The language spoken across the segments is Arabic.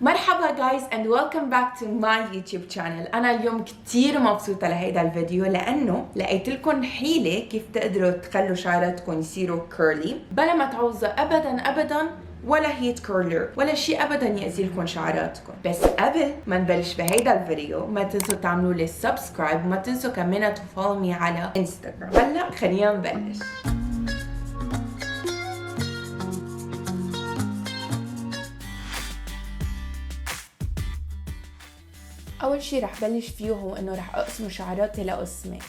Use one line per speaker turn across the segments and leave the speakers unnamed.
مرحبا guys and welcome back to my YouTube channel. أنا اليوم كتير مبسوطة لهيدا الفيديو لأنه لقيت لكم حيلة كيف تقدروا تخلوا شعراتكم يصيروا كيرلي بلا ما تعوزوا أبدا ولا هيت كيرلر ولا شيء أبدا يأذي لكم شعراتكم. بس قبل ما نبلش بهيدا الفيديو ما تنسوا تعملوا لي سبسكرايب وما تنسوا كمان تفولو مي على انستغرام. هلا خلينا نبلش. أول شي رح بلش فيه هو إنه رح أقسم شعراتي لقسمين.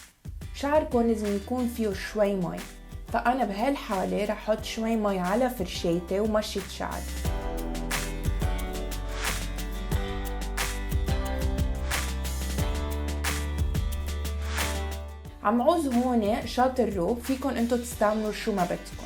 شعركم لازم يكون فيه شوي مي، فأنا بهالحالة رح أحط شوي مي على فرشايتي ومشط شعري. عم عوز هون شاط الروب، فيكن انتو تستعملوا شو ما بدكن.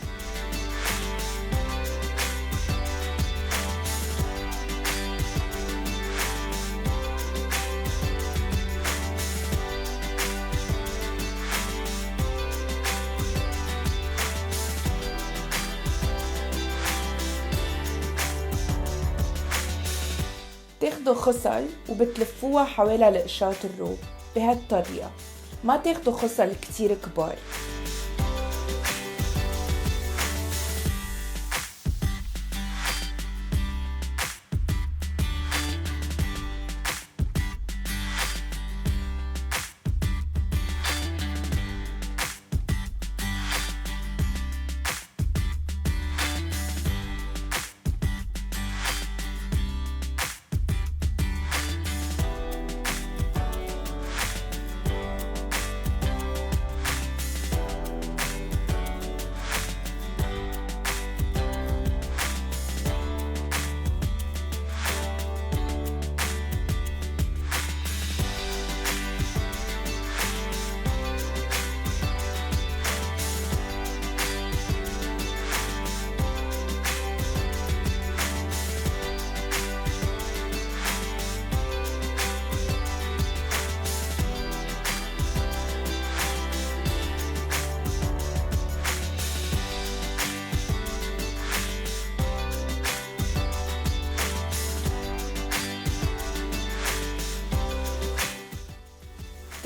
تاخدوا خصل وبتلفوها حوالي لقشات الروب بهالطريقة، ما تاخدوا خصل كتير كبار.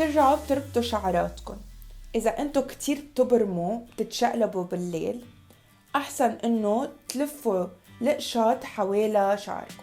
بترجعوا بتربطوا شعراتكم. إذا أنتوا كتير بتبرموا بتتشقلبوا بالليل، أحسن إنه تلفوا القشاط حوالي شعركم.